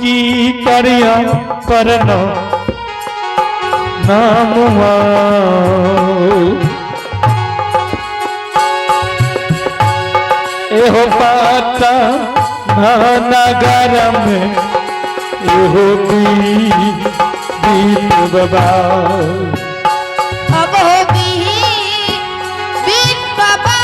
की करिया परनो नामुआ एहो पाता नगर में एहो दीप बाबा अब होगी बीत बाबा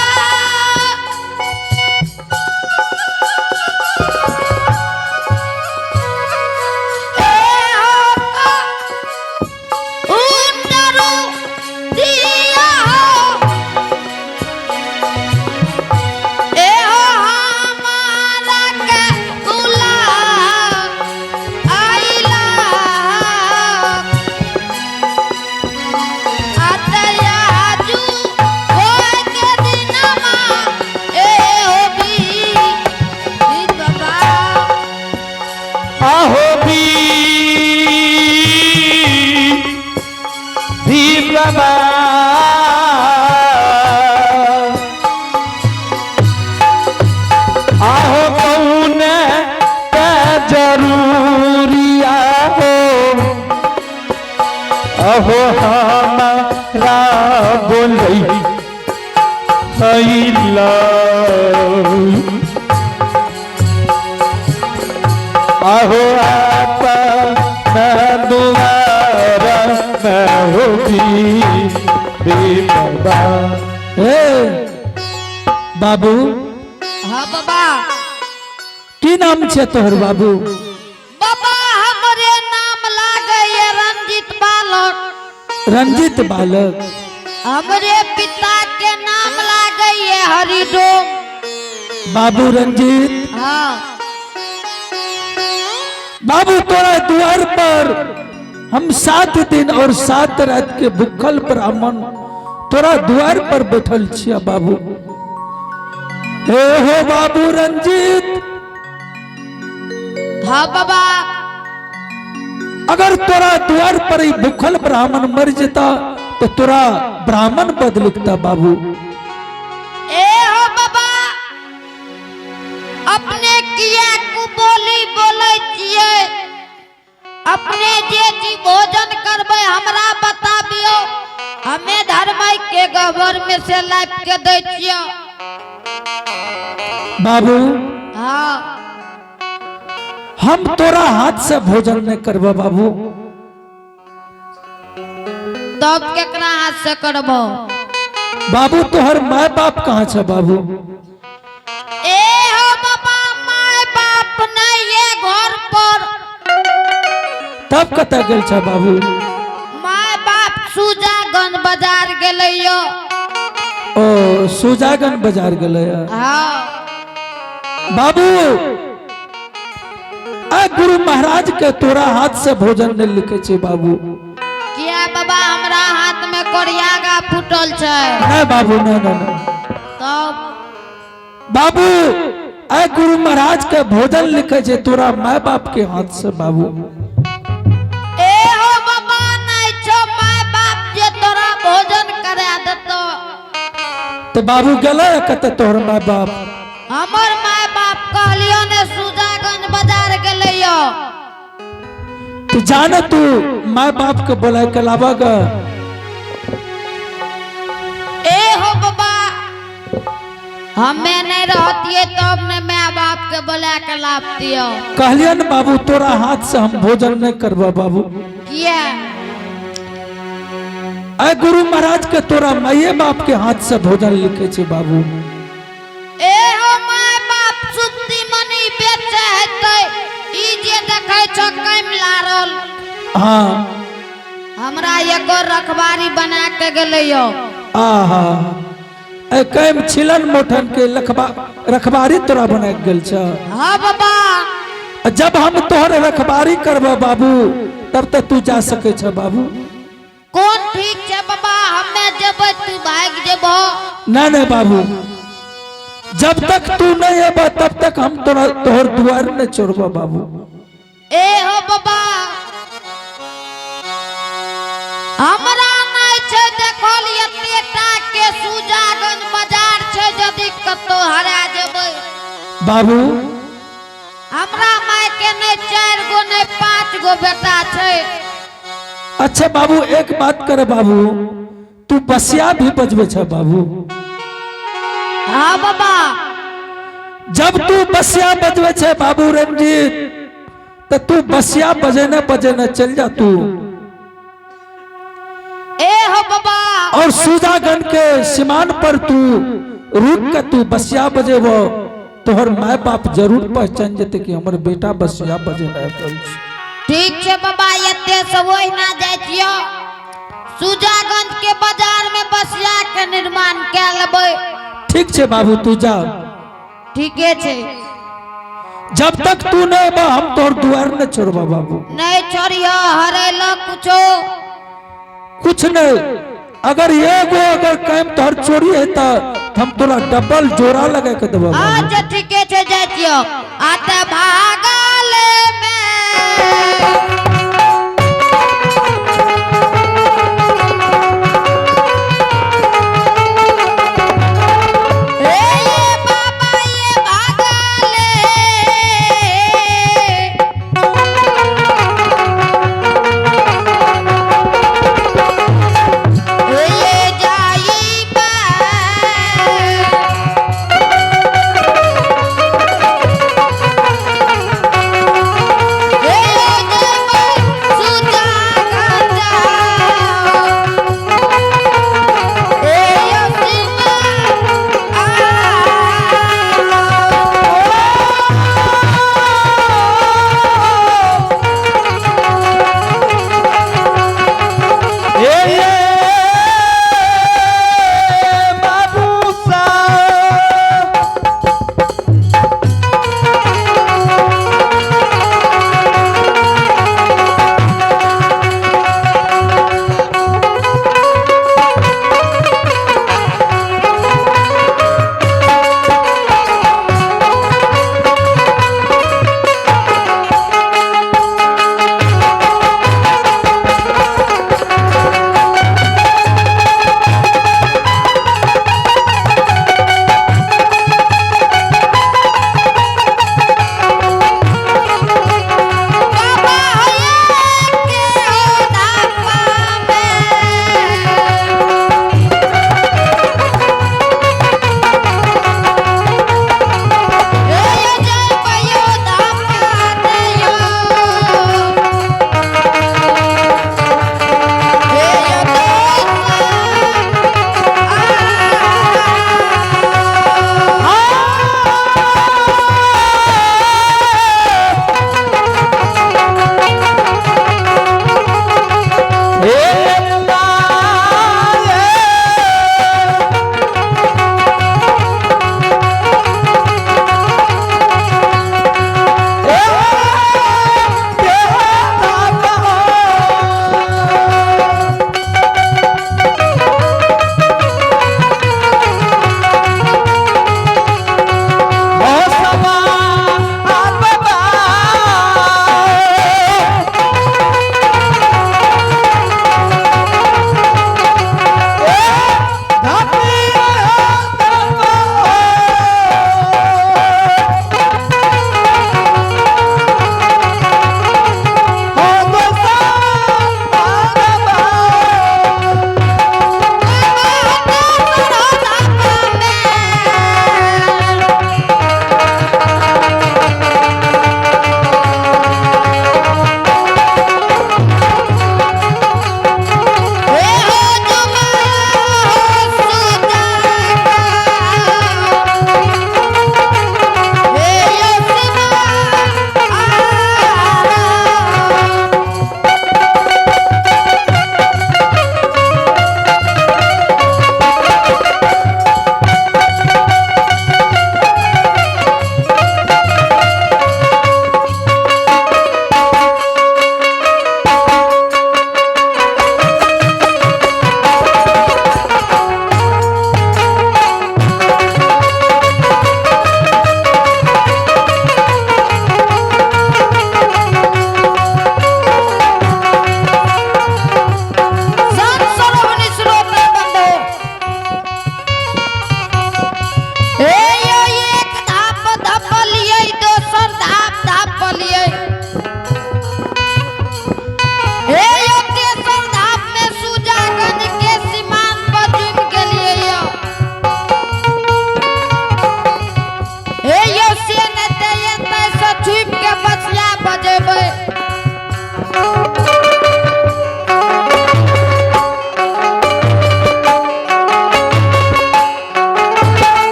आहो कौन जरूरिया हो अहो हमारा बोलई हैला आहो आपा दुआरा में होगी बाबा। बाबू हाँ बाबा की नाम छे तोहर बाबू? बाबा हमरे नाम लागे ये रंजित बालक। रंजित बालक। हमरे पिता के नाम लागे ये हरिडोम। बाबू रंजित। हाँ बाबू तोरा द्वार पर हम 7 दिन और 7 रात के भूखल ब्राह्मण तोरा द्वार पर बैठल छिया बाबू। हे हो बाबू रंजित। हाँ बाबा अगर तोरा द्वार पर ही भूखल ब्राह्मण मर जाता तो तोरा ब्राह्मण पद लिखता बाबू। ए हो बाबा अपने किया को बोली बोले छिए अपने जे जी भोजन करबे हमरा बताबियो हमें धर्म के गोबर में से लाइफ के दे छियो। बाबू हाँ हम तोरा हाथ से भोजन नहीं करबा बाबू। तब केकरा हाथ से करबो? बाबू तोहर माय बाप कहाँ छे बाबू? ए हो बाबा माय बाप नहीं ये घर पर। तब कता गेल छे बाबू? माय बाप सुजागन बाजार गेलैयो। ओ सुजागन बाजार गेलै। हाँ बाबू आ गुरु महाराज के तोरा हाथ से भोजन नहीं लिखे छे बाबू। किया बाबा हमरा हाथ में कोरियागा फूटल छे। नहीं बाबू नहीं नहीं। तब बाबू आ गुरु महाराज के भोजन लिखे छे तोरा माय बाप के हाथ से बाबू। ए हो बाबा नहीं छो माय बाप जे तोरा भोजन करा देतो। तो बाबू गेले कते तोहर माय बाप? हमर माय बाप कहलियो ने सुजागंज बाजार गेलैयो। तो जाने तू माय बाप के बोला के लावा ग। ए हो बाबा हमें नहीं रहतिए तब ने माय बाप के बोला के लापतियो। कहलियन बाबू तोरा हाथ से हम भोजन नहीं करबा बाबू। किया? आ गुरु महाराज के तोरा माये बाप के हाथ से भोजन लिखे छे बाबू। ए हो माय बाप सुप्ति मनी बेचे हेतै ई जे देखै छ कैम लारल। हाँ हमरा एगो रखबारी बना के गेलैयो। आहा ए कैम छिलन मोठन के रखबारी तोरा बना के गेल छ। हाँ बाबा जब हम तोहर रखबारी करबा बाबू तब तक तू जा सके छ बाबू। कौन ठीक छे बाबा हमें जेबै तू भाग जेबो। नहीं नहीं बाबू जब तक तू नहीं आबा तब तक हम तोहर द्वार नहीं छोड़बा बाबू। ए हो बाबा हमरा नहीं छे देखल एतेटा के सुजागंज बाजार छे यदि कतो हरा जेबै बाबू हमरा माय के के नहीं 4 गो नहीं 5 गो बेटा छे। अच्छा बाबू एक बात करे बाबू, तू बसिया भी बजबे छ बाबू? हाँ बाबा। जब तू बसिया बजबे छ बाबू रंजीत, तो तू बसिया बजेने बजेने चल जा तू। ए हो बाबा। और सुजागन के सीमान पर तू रुक के तू बसिया बजे वो, तोहर माय बाप जरूर पहचान जेते कि हमर बेटा बसिया बजे ना। ठीक है बाबा, एते से वही ना जाय छियो। सुजागंज के बाजार में बसिया के निर्माण के लेबै। ठीक छे बाबू तू जा। ठीके छे। जब तक तू नहीं बा हम तोर द्वार न छोड़बा बाबू। नहीं छोड़ियो, हरेला कुछो कुछ नहीं। अगर ये गो अगर काम तोहर चोरी है तो हम तोरा डबल जोड़ा लगा के देबो। अच्छा ठीके छे, जाय छियो। आते भागले में ए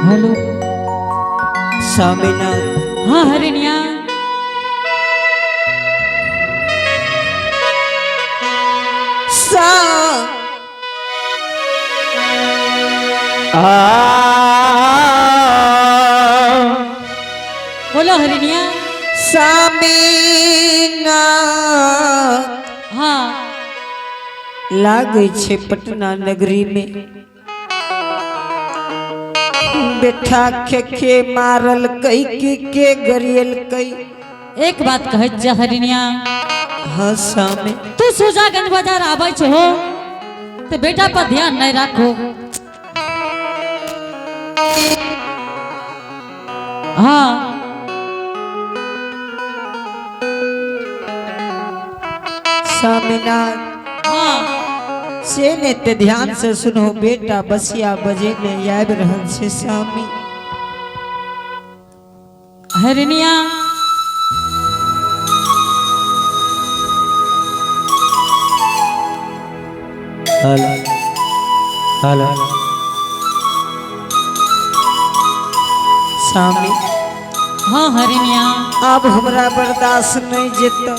हेलो स्वामीनाथ हाँ हरिणिया सा बोलो हरिणिया स्वामीनाथ हाँ लागे छे पटना नगरी में बेटा के मारल कई के गरियल कई। एक बात कहे जा हरिणिया हाँ स्वामी तू सुजागंज बाजार आवे हो तो बेटा पर ध्यान नहीं रखो। हाँ स्वामीनाथ हाँ से ने ते ध्यान से सुनो बेटा बसिया बजे ने याद रहल से स्वामी। हरिणिया हेलो हेलो स्वामी हाँ हरिणिया अब हमरा बर्दाश्त नहीं जेता।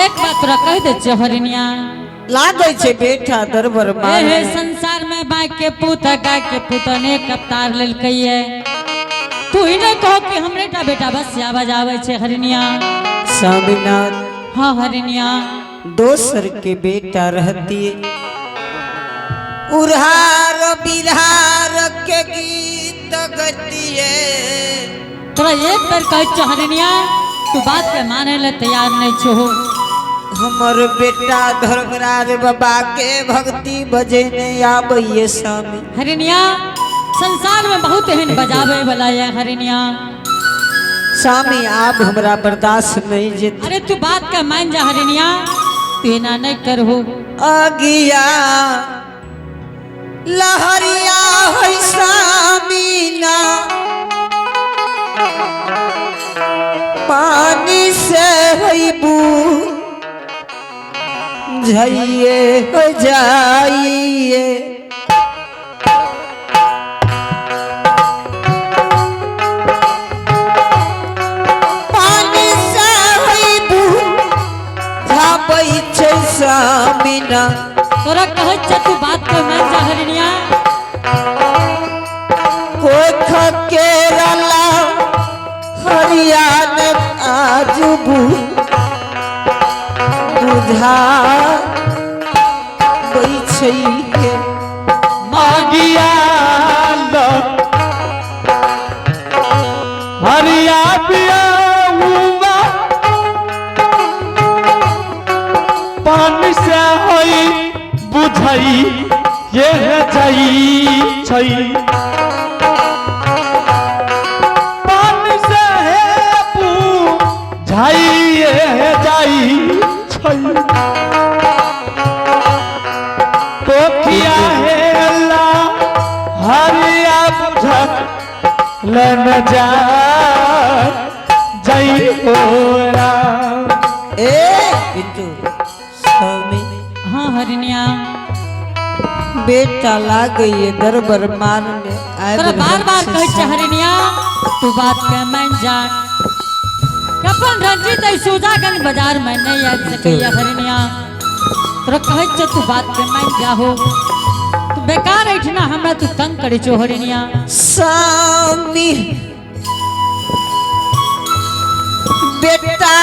एक बात तोरा कह दे छे हरिणिया लागे छे बेटा दरबर हे मारे संसार में बाई के पूत गाय के पूत ने कप्तार लेल कहिए तू ही नहीं कहो कि हमरे टा बेटा बस आवाज आवे छे हरिणिया। स्वामीनाथ हाँ हरिणिया दोसर के बेटा रहती उधार बिहार के गीत गतिए। तोरा एक बार कह छे हरिणिया तू बात के माने ले तैयार नहीं छो। हमर बेटा धर्मराज बाबा के भक्ति बजे ने आबैये स्वामी। हरिणिया संसार में बहुत एहन बजावे वाला है हरिणिया। स्वामी आप हमरा बर्दाश्त नहीं जेत। अरे तू बात का मान जा हरिणिया पीना नहीं करहो। अगिया लहरिया है स्वामीना पानी से हईबू झइए हो जाइए। पानी से हईबू झापै छै स्वामीना। तोरा कहे छे तू बात के मान जा हरिणिया। कोख के रला हरियाण आज बुझा बैछिए मागिया हरिया पिया हुआ पानी से होई बुझाई ये जाई छई पानी से है बुझाई ये जाई छई तो किया है अल्लाह हरिया बुझत लन जा जई ओरा। ए बिट्टू स्वामी हाँ हरिणिया बेटा लागे ये दरबार मारने आए तोरा बार बार कहे छे हरिणिया तू बात के मान जा। अपन रंजीत ऐ सुजागंज बाजार में नहीं आ सके हरिणिया। तोरा कहे छे तू बात के मान जा हो तू बेकार ऐठना हमरा तू तंग करे छो हरिणिया। स्वामी बेटा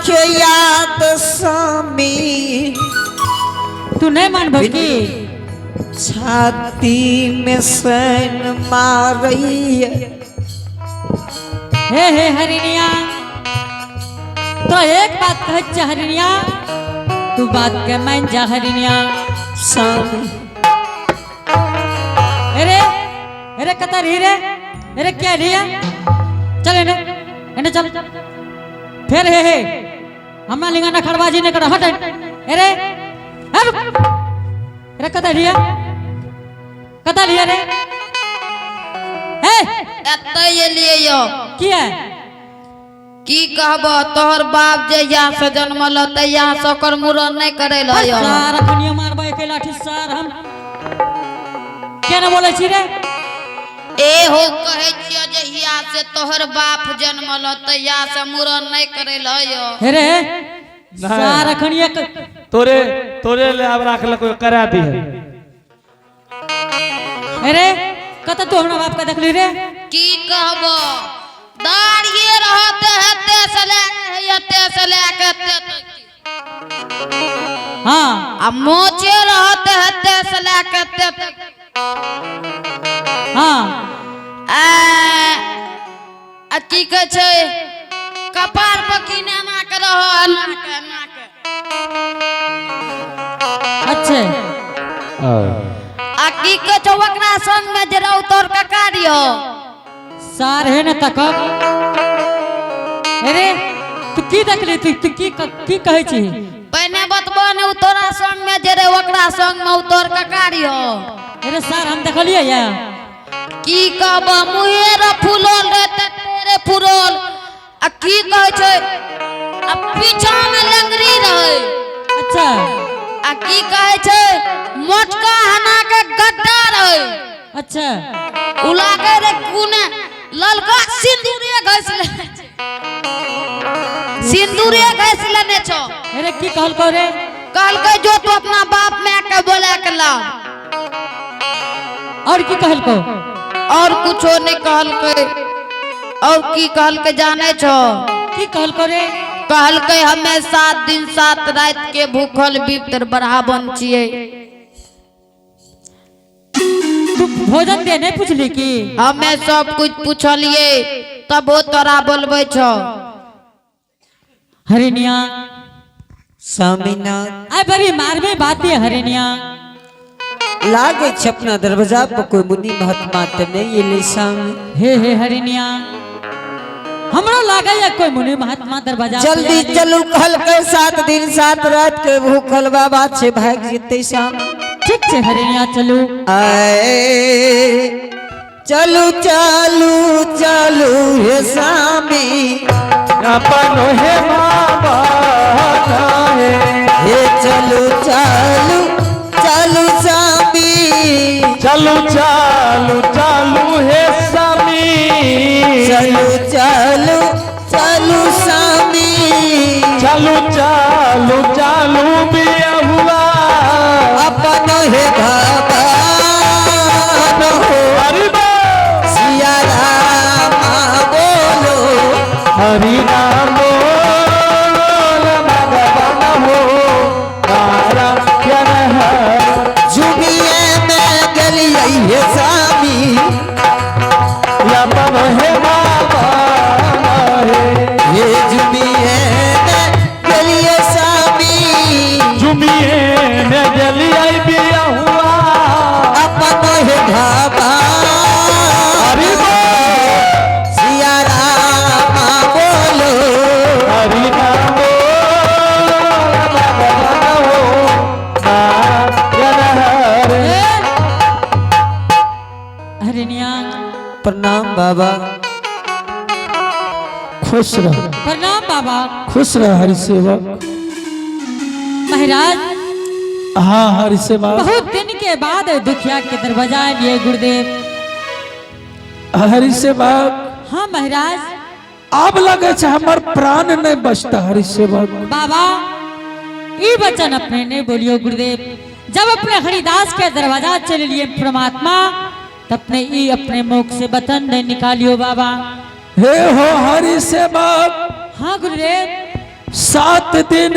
के याद स्वामी तू नहीं मान भकी छाती में सैन मारई हे हरिणिया तो एक बात कहे छे हरिणिया तू बात के मान जा हरिणिया। स्वामी। अरे अरे कतर ही रे अरे क्या लिया चल इन्हें चल फिर हे हमें लिंगाना खड़बाजी ने कर हट अरे अरे कतर लिया रे हे एते ये लिए यो किया की कहब तोहर बाप जे यहाँ से जन्मल त यहाँ से ओकर मुड़न नहीं करे लो यो। सार अखनियो मारबे के लाठी सार हम क्या ना बोले छी रे ए हो कहे छियो जहिया से तोहर बाप जन्मल तहिया से मूरन नहीं करे लयो हे रे सार अखनिया तोरे ले अब राख कोई करा दी है। हे रे कत तू हमरा बाप का देखली रे की कहबो दाढ़िए रहते हते से लेके हां आ मोचे रहते हते से लेके तक हां आ की कह छै कपार पर किने ना के रहो ना के अच्छे आ की कह छै ओकरा संग में जे रहौ तोर ककारियो सार है न तक अरे तू की देखली तू की कहै छी पहले बतबो ने तोरा संग में जे रहे ओकरा संग में तोर ककारियो अरे सार हम देखलिए या की कहबो मुहे रे फुलोल रे तेरे फुलोल आ की कहै छै आ पीछा में लंगरी रहे अच्छा आ की कहै छै मोटका हना के गड्ढा रहे अच्छा उलागे रे कुने ललका सिंदूरे घस लेने सिंदूरे घस लेने छो अरे की कहलको रे कहलकै जो तू अपना बाप माय के बोला के ला और की कहलको और कुछो नहीं कहलकै और की कहलकै जाने छो की कहलको रे कहलकै हमें 7 दिन 7 रात के भूखल बितर बढ़ावन छिए तू भोजन दे नहीं पूछली की हमें सब कुछ पूछलिए तब वो तोरा बोलबे छो हरिनिया स्वामीनाथ आई बड़ी मारवे बात है हरिनिया लागे छपना दरवाजा पर कोई मुनि महात्मा तो नहीं ये सामने हे हरिनिया हमरा लागे या कोई मुनि महात्मा दरवाजा जल्दी चलू कल के 7 दिन 7 रात के भूखल बाबा से भाग जीते शाम ठीक है हरिनिया चलो आए चलू चलू चलू हे स्वामी अपन हे बाबा हे चलू चलू चलू स्वामी चलू चलू चलू हे स्वामी चलू चलू चलू स्वामी चलू चलू चलू बिया हुआ अपन हे बाबा हरि बोल सिया राम बोलो हरि नाम बोल भगवान हो नारायण है जुमिए में गलिए हे स्वामी अपन हे बाबा ये जुमिए में गलिए स्वामी जुमिए में जलिया बिया हुआ अपन हे बाबा हरि बोल सिया राम बोलो हरि नाम बोल भगवान हो नारायण है हरिनिया प्रणाम बाबा खुश रहो प्रणाम बाबा खुश रहो हरि सेवक महाराज हाँ हरि सेवा बहुत दिन के बाद दुखिया के दरवाजा लिए गुरुदेव हरि सेवा हाँ महाराज अब लगे छे हमर प्राण नहीं बचता हरि सेवक बाबा ई वचन अपने ने बोलियो गुरुदेव जब अपने हरिदास के दरवाजा चले लिए परमात्मा तब अपने ई अपने मुख से वचन नहीं निकालियो बाबा हे हो हरि सेवक हाँ गुरुदेव 7 दिन